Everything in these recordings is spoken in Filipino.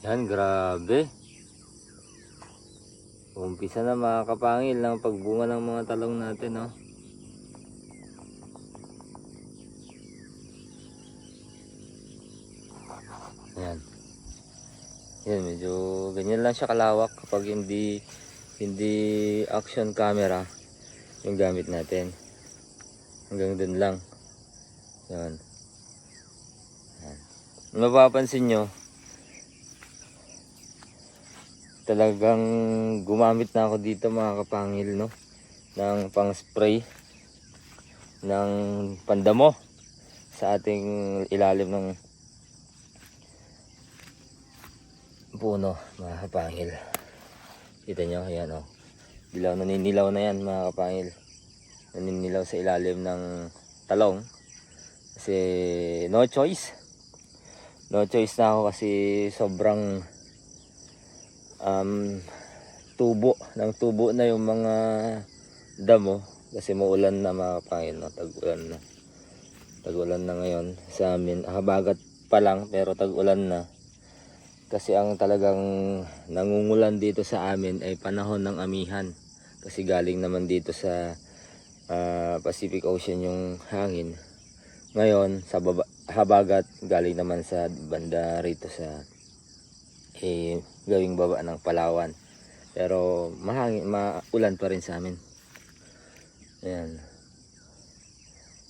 Yan, grabe. Umpisa na mga kapangil ng pagbunga ng mga talong natin, no? Ayan. Yan, medyo ganyan lang siya kalawak kapag hindi action camera yung gamit natin. Hanggang dun lang. Yan. Yan. Mapapansin nyo, talagang gumamit na ako dito mga kapangil, no, ng pang spray ng pandamo sa ating ilalim ng puno mga kapangil. Kita nyo, ayan o, naninilaw na yan mga kapangil, naninilaw sa ilalim ng talong kasi no choice na ako kasi sobrang tubo na yung mga damo kasi maulan na mga kapangil, no? Tag-ulan na ngayon sa amin. Habagat pa lang pero tag-ulan na kasi ang talagang nangungulan dito sa amin ay panahon ng amihan kasi galing naman dito sa Pacific Ocean yung hangin. Ngayon sa habagat galing naman sa banda rito sa gawing baba ng Palawan, pero maulan pa rin sa amin. Ayan.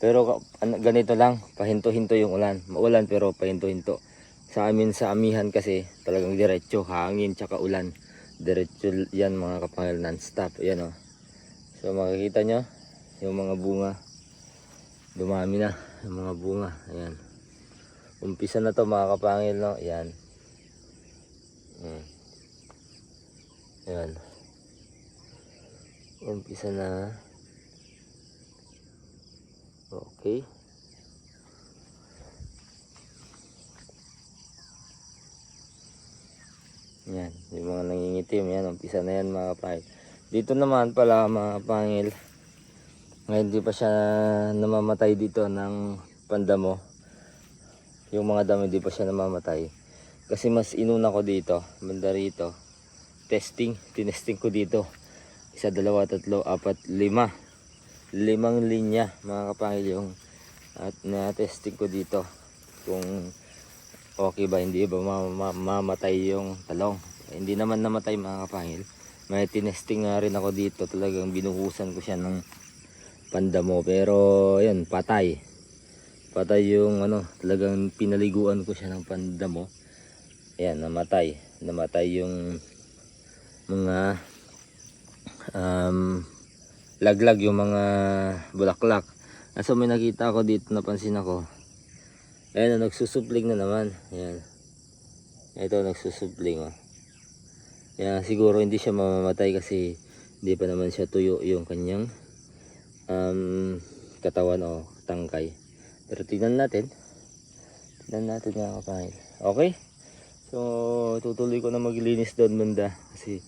Pero ganito lang, pahinto-hinto yung ulan. Maulan pero pahinto-hinto. Sa amin sa amihan kasi talagang diretso, hangin tsaka ulan. Diretso yan mga kapangil, non-stop. Ayan o. So makikita nyo yung mga bunga. Dumami na yung mga bunga. Ayan. Umpisa na to mga kapangil, no? Ayan. Ayan. Umpisa na. Okay. Yan, yung mga nangingitim, yan, umpisa na yan mga kapangil. Dito naman pala mga kapangil, ngayon di pa siya namamatay dito ng pandamo. Yung mga damo di pa siya namamatay. Kasi mas inuna ko dito, banda rito. Tinesting ko dito. 1, 2, 3, 4, 5. 5 linya mga kapangil yung at na-testing ko dito. Kung okay ba, hindi ba mamatay yung talong. Hindi naman namatay mga kapangil. May tinesting nga rin ako dito, talagang binuhusan ko siya ng pandamo, pero yan, patay yung ano, talagang pinaliguan ko siya ng pandamo. Ayan, namatay yung mga laglag, yung mga bulaklak. So may nakita ako dito, napansin ako. Ayan, nagsusupling na naman. Ayan. Ito, nagsusupling. Oh. Ayan, siguro hindi siya mamamatay kasi hindi pa naman siya tuyo yung kanyang katawan o tangkay. Pero tignan natin mga kapangil. Okay? So, tutuloy ko na maglinis doon banda kasi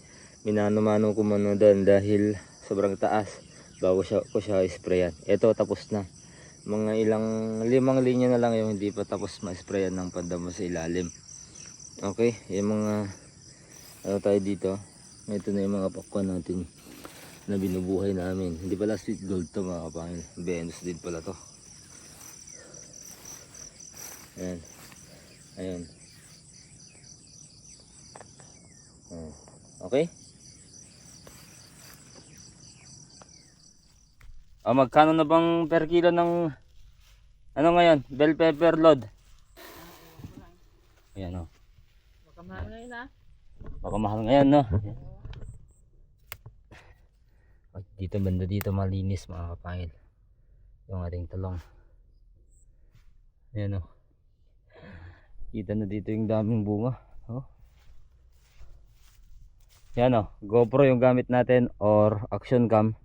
minano-mano ko muna doon dahil sobrang taas bago ko siya sprayan. Ito, tapos na. Mga ilang 5 linya na lang yung hindi pa tapos ma-sprayan ng pandamo sa ilalim. Okay, yung mga ano tayo dito. Ito na yung mga pakwan natin na binubuhay namin. Hindi pala sweet gold to mga kapangil, Venus din pala to. Ayan. Ayan. Okay. Magkano na bang per kilo ng ano ngayon, bell pepper load? Ayan o. Baka mahal ngayon ha? Baka mahal ngayon, no? Dito banda dito malinis mga kapangil yung ating talong. Ayan o. Kita na dito yung daming bunga. Oh. Yan o. GoPro yung gamit natin or action cam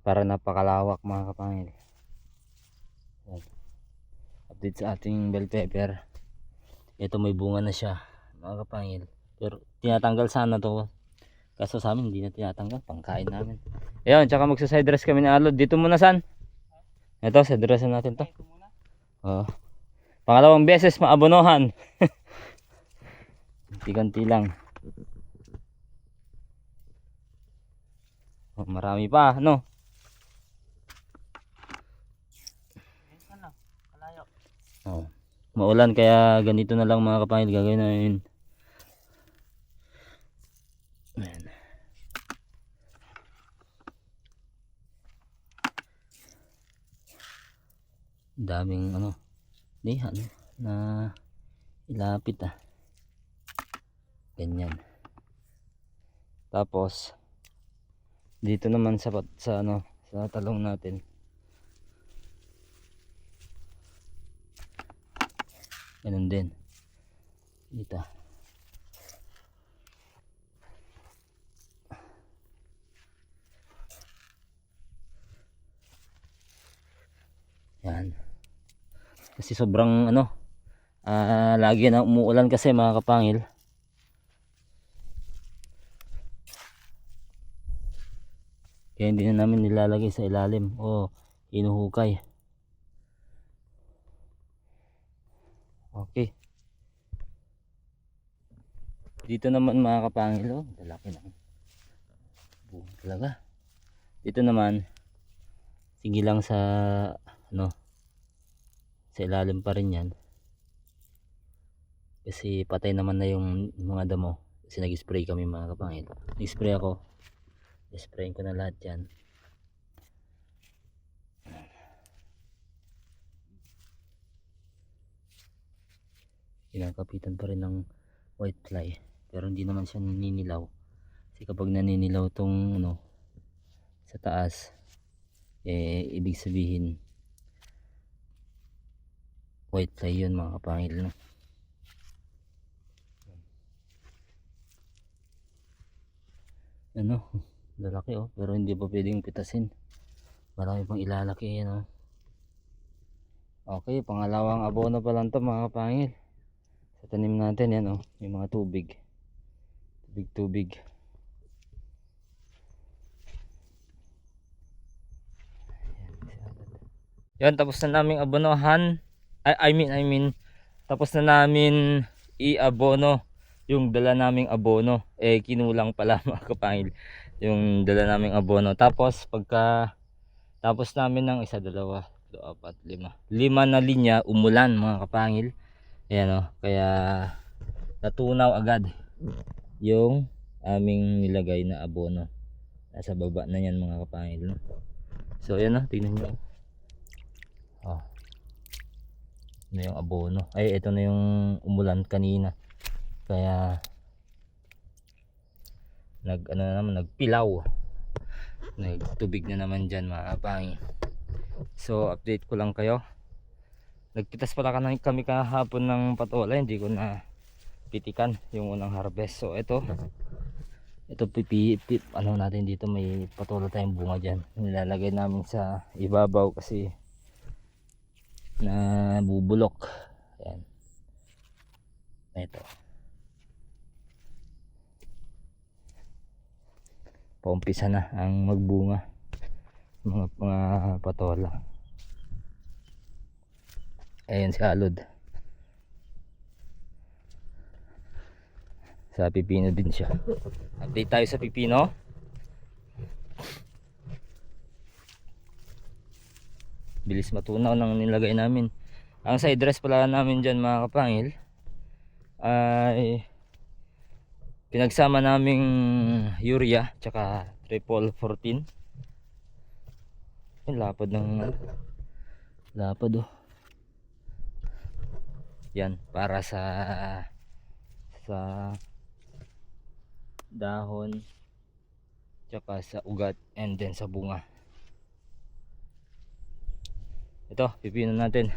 para napakalawak mga kapangil. Yan. Update sa ating bell pepper. Ito may bunga na siya mga kapangil. Pero tinatanggal sana to. Kaso sa amin hindi na tinatanggal. Pangkain namin. Ayan, tsaka magsa-side dress kami ni Alod. Dito muna san? Ito, side dressan natin to. Pangalawang beses maabonohan. Kanti-kanti lang. Oh, marami pa, no? Kalayo. Oh. Maulan kaya ganito na lang mga kapangil gagawin namin. Ayan. Daming ano. Di ano na ilapit ganyan. Tapos dito naman sa ano sa talong natin. Ganun din. Dito. Yan. Kasi sobrang ano lagi na umuulan kasi mga kapangil. Kaya hindi na namin nilalagay sa ilalim o inuhukay. Okay. Dito naman mga kapangil, oh, lalaki na. Buong talaga. Dito naman sige lang sa ano sa ilalim pa rin yan. Kasi patay naman na yung mga damo. Kasi nag-spray kami mga kapangil. Nag-spray ako. Sprayin ko na lahat yan. Kinakapitan pa rin ng white fly. Pero hindi naman siya naninilaw. Kasi kapag naninilaw tong ano, sa taas, ibig sabihin white fly yun mga kapangil, no? Ano, lalaki oh, pero hindi pa pwedeng pitasin. Marami pang ilalaki yan oh. Okay, pangalawang abono pa lang to mga kapangil. Sa tanim natin yan oh, yung mga tubig. Tubig. Yan, tapos na namin abonohan. I mean, tapos na namin i-abono yung dala naming abono. Kinulang pala mga kapangil yung dala naming abono. Tapos pagka tapos namin ng 1, 2, 3, 4, 5 na linya, umulan mga kapangil. Ayan o, kaya natunaw agad yung aming nilagay na abono. Nasa baba na yan mga kapangil, no? So ayan o, tingnan nyo. Oh, ito na yung abono. Ay, ito na yung umulan kanina. Kaya nagpilaw. Nagtubig na naman dyan mga kapangil. So update ko lang kayo. Nagpitas pala kami kahapon ng patola. Hindi ko na pitikan yung unang harvest. So ito ano natin dito, may patola tayong bunga dyan. Nilalagay namin sa ibabaw kasi na bubulok. Ayan. Ito. Paumpisa na ang magbunga mga patola. Ayan si Alod. Sa pipino din siya. Update tayo sa pipino. Bilis matunaw ng nilagay namin. Ang side dress pala namin dyan mga kapangil ay pinagsama naming urea tsaka triple 14. Ay, lapad oh. Yan para sa dahon tsaka sa ugat and then sa bunga. Ito, pipino natin.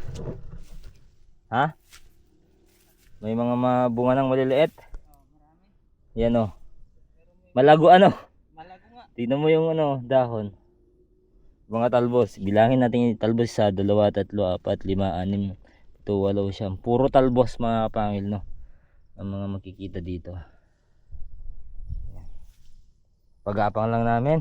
Ha? May mga bunga ng maliliit. Yan oh. Malago ano? Malago nga. Tingnan mo yung ano, dahon. Mga talbos. Bilangin natin yung talbos sa 2, 3, 4, 5, 6, 7, 8 siya. Puro talbos mga kapangil, no? Ang mga makikita dito. Pag-apang lang namin.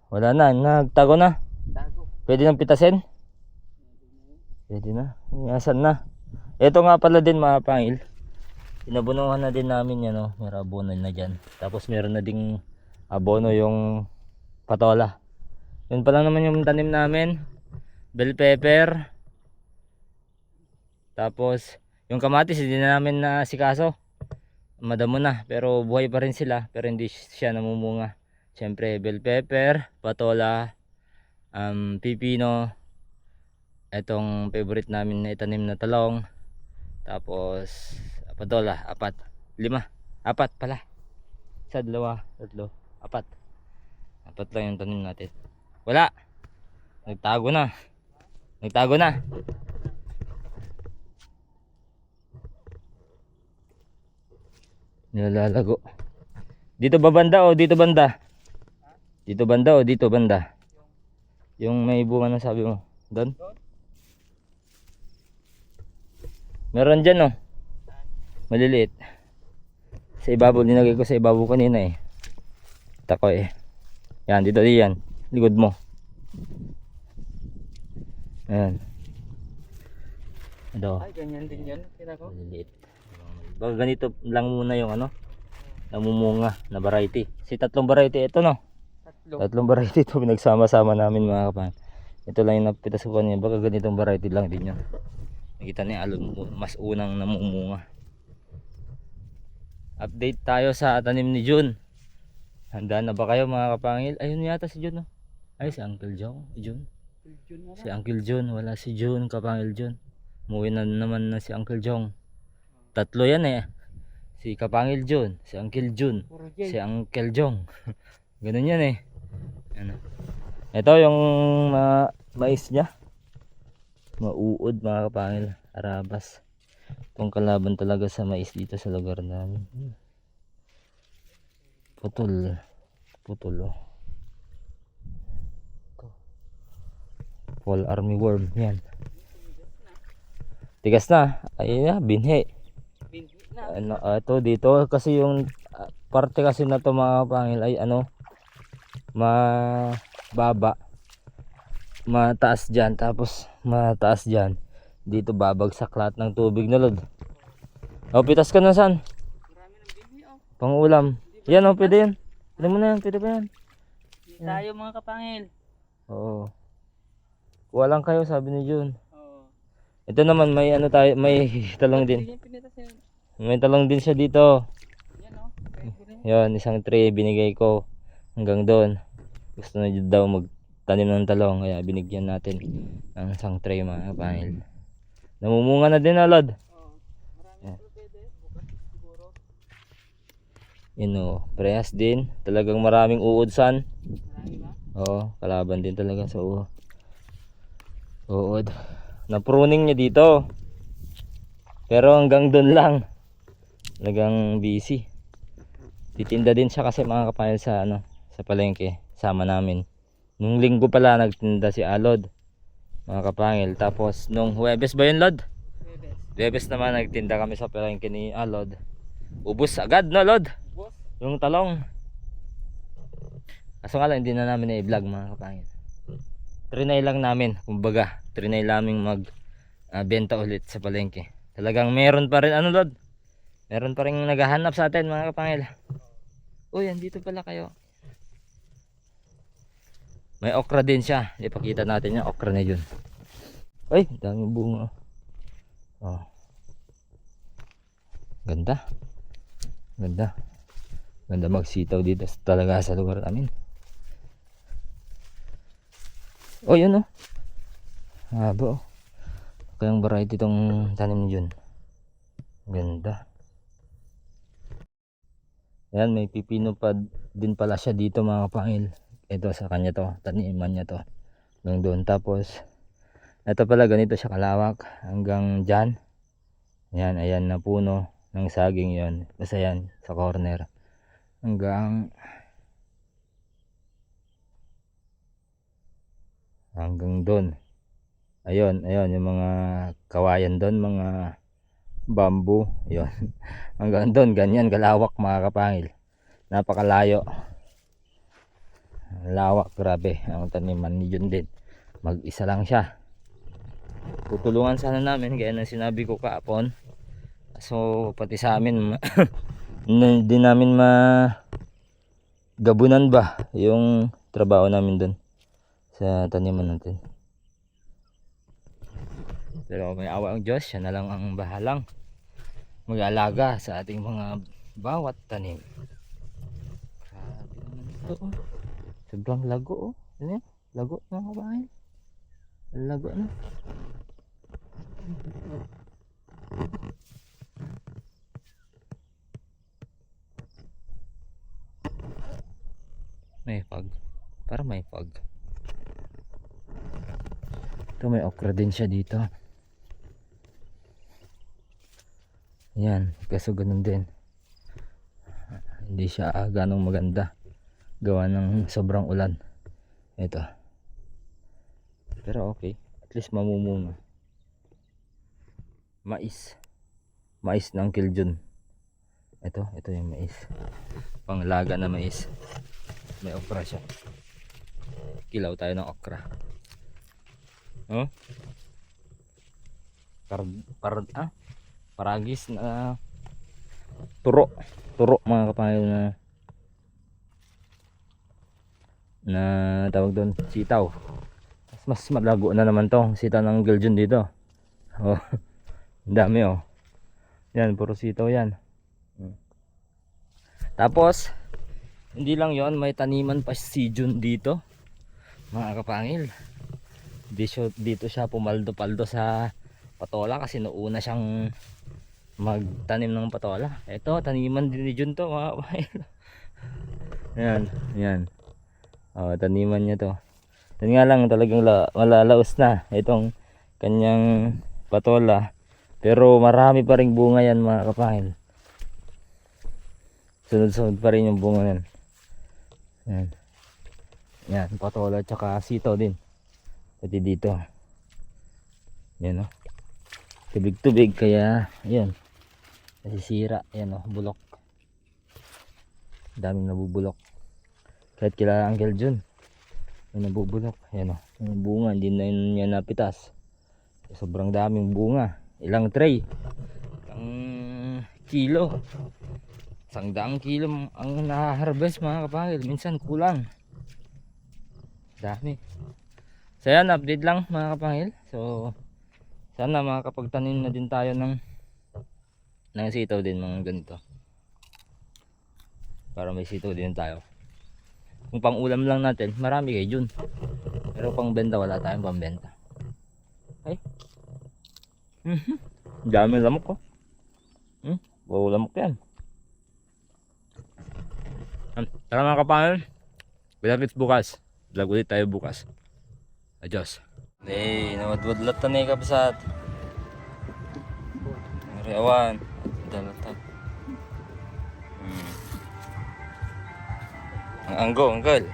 Wala na, nagtago na. Tago. Pwede nang pitasin? Pwede na. Iasan na. Ito nga pala din mga pangil. Inabunuhan na din namin yan, oh. Meron abono na dyan. Tapos meron na ding abono yung patola. Yun pa lang naman yung tanim namin. Bell pepper. Tapos yung kamatis hindi na namin nasikaso. Madamo na pero buhay pa rin sila pero hindi siya namumunga. Siyempre bell pepper, patola, pipino. Etong favorite namin na itanim na talong. Tapos patola, 4, 5, 4 pala. Isa, 2, 3, 4. 4 lang yung tanim natin. Wala. Nagtago na. Nagtago na. Nilalago. Dito ba banda o dito banda? Dito banda o dito banda? Yung may bunga na sabi mo. Doon? Meron dyan, oh. Maliliit. Sa ibabaw, linagay ko sa ibabaw kanina eh. Tako eh. Yan, dito yan. Likod mo. Ayan. Ito. Ay, ganyan din yan. Kira ko. Maliliit. Baka ganito lang muna yung ano, namumunga na variety. Si tatlong variety ito, no? Tatlong variety ito pinagsama-sama namin mga kapatid. Ito lang yung napitas ko kanina. Baka ganitong variety lang din yun. Nakita niya alon mas unang namumunga. Update tayo sa tanim ni June. Handa na ba kayo mga kapangil? Ayun yata si June, no? Ay, si Uncle June. Si Uncle June. Wala si June, kapangil June. Umuwi na naman na si Uncle Jong. Tatlo yan eh. Si Kapangil June, si Uncle June, si Uncle Jong. Ganun yan eh. Ano? Ito yung mais niya. Mauud mga kapangil. Arabas. Itong kalaban talaga sa mais dito sa lugar namin. Putol. Putol oh. Fall army worm. Yan. Tigas na. Ayun na. Binhi. Ano, ito dito kasi yung parte kasi na to mga pangil ay ano mababa, mataas dyan, tapos mataas dyan dito, babagsak lahat ng tubig na lod. O pitas ka na saan? Pang ulam yan, o pwede yan, pwede mo na yan, pwede pa yan. Tayo mga kapangil. Oo, kuha lang kayo sabi ni Jun. Ito naman may ano tayo, may talong din. May talong din siya dito. Yan, isang tray binigay ko hanggang doon. Gusto na daw magtanim ng talong kaya binigyan natin ng isang tray mga kapangil. Namumunga na din, Lord. Yun o, prehas din. Talagang maraming uudsan. Oo, kalaban din talaga sa uod. Na-pruning niya dito. Pero hanggang doon lang. Talagang busy. Titinda din siya kasi mga kapangil sa ano, sa palengke, sama namin. Nung linggo pala nagtinda si Alod. Mga kapangil, tapos nung Huwebes ba yun, Lod? Huwebes naman nagtinda kami sa palengke ni Alod. Ubus agad, no, Lod? Yung talong. Kaso nga lang hindi na namin i-vlog mga kapangil. Trinay lang namin, kumbaga, trinay namin benta ulit sa palengke. Talagang meron pa rin, ano, Lod? Meron pa rin naghahanap sa atin mga kapangil. Uy, andito pala kayo. May okra din siya. Ipakita natin yung okra na yun. Ay, daming bunga. Oh. Ganda. Ganda. Ganda magsitaw dito talaga sa lugar namin. Oh, yun oh. Haba oh. Kayang variety itong tanim ni Jun. Ganda. Ayan, may pipino pa din pala siya dito mga kapangil. Ito sa kanya to, taniman niya to. Hanggang doon. Tapos, ito pala ganito siya kalawak. Hanggang dyan. Ayan, ayan na puno ng saging yon. Basta yan, sa corner. Hanggang doon. Ayun, ayun, yung mga kawayan doon, mga bamboo, yun. Hanggang doon, ganyan kalawak mga kapangil. Napakalayo. Lawak, grabe. Ang taniman ni Jun din. Mag-isa lang siya. Tutulungan sana namin gaya ng sinabi ko kaapon. So pati sa amin hindi namin gabunan ba yung trabaho namin dun sa taniman natin. Pero may awa ang Diyos, siya na lang ang bahalang mag-alaga sa ating mga bawat tanim. Grabe naman ito, oh. Sobrang lago, oh. Ano yan? Lago mga kabayan. Lago na. May fog. Para may fog. Ito may okra din siya dito. Yan, kaso ganun din. Hindi siya ganong maganda. Gawa ng sobrang ulan. Ito. Pero okay. At least mamumunga. Mais. Mais ng Kiljon. Ito yung mais. Panglaga na mais. May okra siya. Kilaw tayo ng okra. Oh? Paragis na turo mga kapangil na tawag doon, sitaw. Mas malago na naman to, sitaw ng Kiljon dito. Oh, dami oh. Yan, puro sitaw yan. Tapos hindi lang yon, may taniman pa si Jun dito mga kapangil. Dito siya pumaldo-paldo sa patola kasi noona siyang magtanim ng patola. Ito, taniman din ni Jun to mga kapangil. Yan. Taniman niya to. Yan nga lang talagang malalaos na itong kanyang patola. Pero marami pa ring bunga yan mga kapangil. Sunod-sunod pa rin yung bunga yan. Yan, patola tsaka sitaw din. Pati dito. Yan o. Tubig-tubig kaya yan. Nasisira. Yan o, bulok. Daming nabubulok. Kahit kilala ang Kiljon, may nabubulok. Yan o. Yung bunga, hindi na yun niya napitas. Sobrang daming bunga. Ilang tray. Ilang kilo. 100 kilo ang na-harvest mga kapangil. Minsan kulang. Dami. So yan, update lang mga kapangil. So sana makakapagtanim na din tayo ng sitaw din mga ganito. Para may sitaw din tayo. Kung pang ulam lang natin, marami kay Jun. Pero pang benta wala tayong pambenta. Ay. Dami lamok ko. Wow, lamok yan. Tara mga kapangil. Bilagits bukas. Vlog ulit tayo bukas. Adios. Hey, nawadwadlat na ni kapsat. Riawan. Dalatag. Ang anggo, anggal.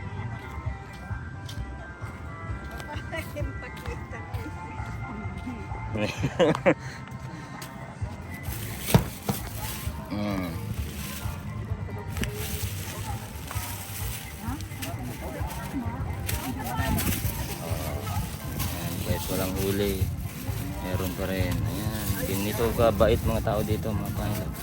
Kahit walang huli, meron pa rin. Ayan, ganito kabait mga tao dito mga pangilab.